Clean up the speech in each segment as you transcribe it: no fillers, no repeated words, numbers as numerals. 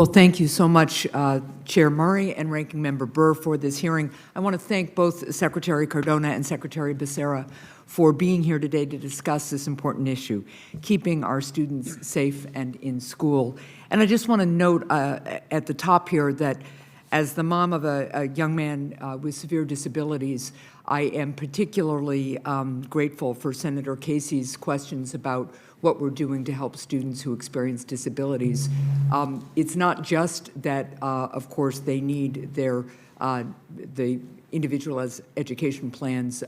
Well, thank you so much, Chair Murray and Ranking Member Burr, for this hearing. I want to thank both Secretary Cardona and Secretary Becerra for being here today to discuss this important issue, keeping our students safe and in school. And I just want to note at the top here that as the mom of a young man with severe disabilities, I am particularly grateful for Senator Casey's questions about what we're doing to help students who experience disabilities. It's not just that, of course, they need their the individualized education plans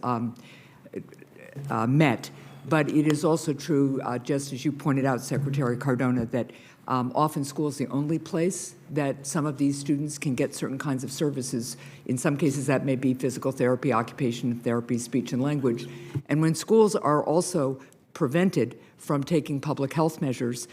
met, but it is also true, just as you pointed out, Secretary Cardona, that often school is the only place that some of these students can get certain kinds of services. In some cases, that may be physical therapy, occupational therapy, speech and language. And when schools are also prevented from taking public health measures,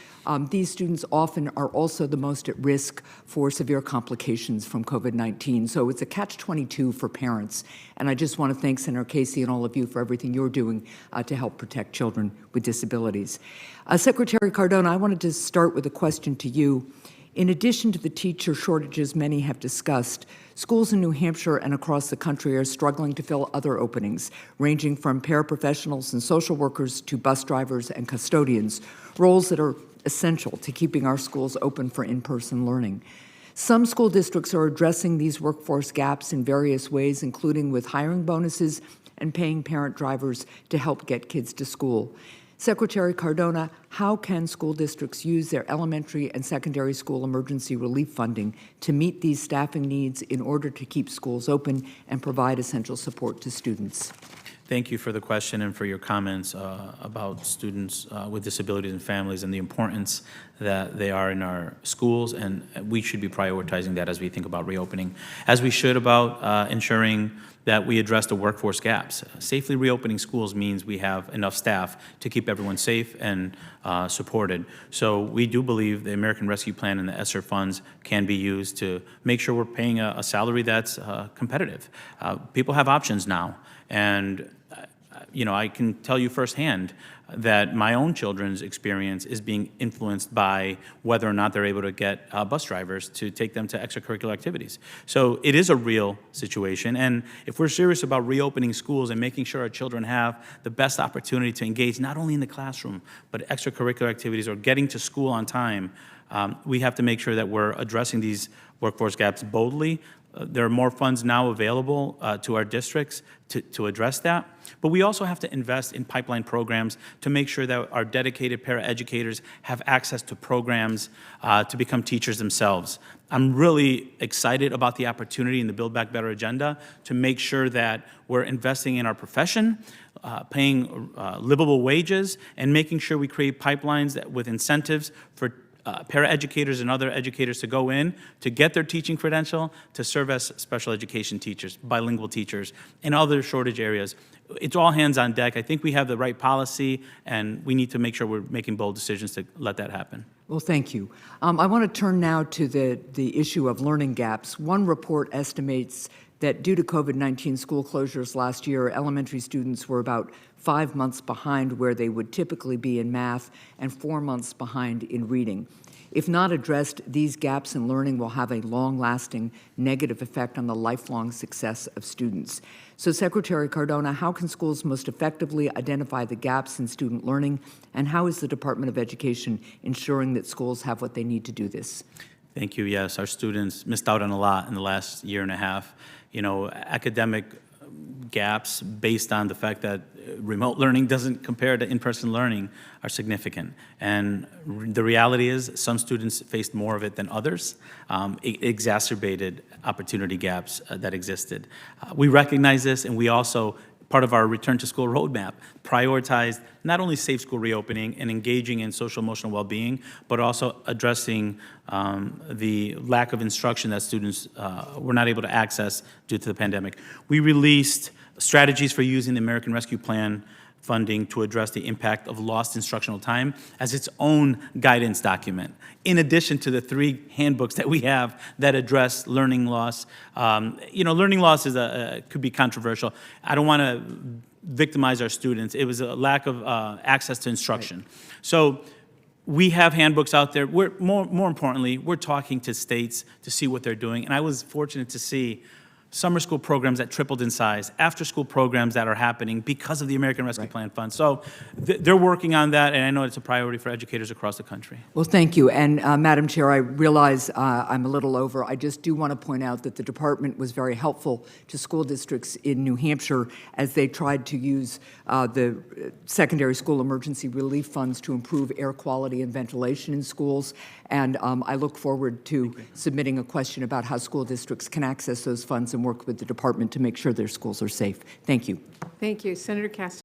these students often are also the most at risk for severe complications from COVID-19. So it's a catch-22 for parents. And I just want to thank Senator Casey and all of you for everything you're doing to help protect children with disabilities. Secretary Cardona, I wanted to start with a question to you. In addition to the teacher shortages many have discussed, schools in New Hampshire and across the country are struggling to fill other openings, ranging from paraprofessionals and social workers to bus drivers and custodians, roles that are essential to keeping our schools open for in-person learning. Some school districts are addressing these workforce gaps in various ways, including with hiring bonuses and paying parent drivers to help get kids to school. Secretary Cardona, how can school districts use their elementary and secondary school emergency relief funding to meet these staffing needs in order to keep schools open and provide essential support to students? Thank you for the question and for your comments about students with disabilities and families and the importance that they are in our schools, and we should be prioritizing that as we think about reopening, as we should about ensuring that we address the workforce gaps. Safely reopening schools means we have enough staff to keep everyone safe and supported. So we do believe the American Rescue Plan and the ESSER funds can be used to make sure we're paying a salary that's competitive. People have options now, and you know, I can tell you firsthand that my own children's experience is being influenced by whether or not they're able to get bus drivers to take them to extracurricular activities. So it is a real situation, and if we're serious about reopening schools and making sure our children have the best opportunity to engage not only in the classroom, but extracurricular activities or getting to school on time, we have to make sure that we're addressing these workforce gaps boldly. There are more funds now available to our districts to address that. But we also have to invest in pipeline programs to make sure that our dedicated paraeducators have access to programs to become teachers themselves. I'm really excited about the opportunity in the Build Back Better agenda to make sure that we're investing in our profession, paying livable wages, and making sure we create pipelines with incentives for paraeducators and other educators to go in to get their teaching credential to serve as special education teachers, bilingual teachers, and other shortage areas. It's all hands on deck. I think we have the right policy, and we need to make sure we're making bold decisions to let that happen. Well, thank you. I want to turn now to the issue of learning gaps. One report estimates that due to COVID-19 school closures last year, elementary students were about 5 months behind where they would typically be in math and 4 months behind in reading. If not addressed, these gaps in learning will have a long-lasting negative effect on the lifelong success of students. So, Secretary Cardona, how can schools most effectively identify the gaps in student learning, and how is the Department of Education ensuring that schools have what they need to do this? Thank you. Yes, our students missed out on a lot in the last year and a half. You know, academic gaps based on the fact that remote learning doesn't compare to in-person learning are significant. And the reality is some students faced more of it than others. It exacerbated opportunity gaps that existed. We recognize this, and we also, part of our return to school roadmap, prioritized not only safe school reopening and engaging in social emotional well-being, but also addressing the lack of instruction that students were not able to access due to the pandemic. We released strategies for using the American Rescue Plan funding to address the impact of lost instructional time as its own guidance document, in addition to the 3 handbooks that we have that address learning loss. You know, learning loss is could be controversial. I don't want to victimize our students. It was a lack of access to instruction. Right. So we have handbooks out there. We're more importantly, we're talking to states to see what they're doing. And I was fortunate to see summer school programs that tripled in size, after-school programs that are happening because of the American Rescue Plan Fund. So they're working on that, and I know it's a priority for educators across the country. Well, thank you. And Madam Chair, I realize I'm a little over. I just do want to point out that the department was very helpful to school districts in New Hampshire as they tried to use the secondary school emergency relief funds to improve air quality and ventilation in schools. And I look forward to submitting a question about how school districts can access those funds and work with the department to make sure their schools are safe. Thank you. Thank you. Senator Cassidy.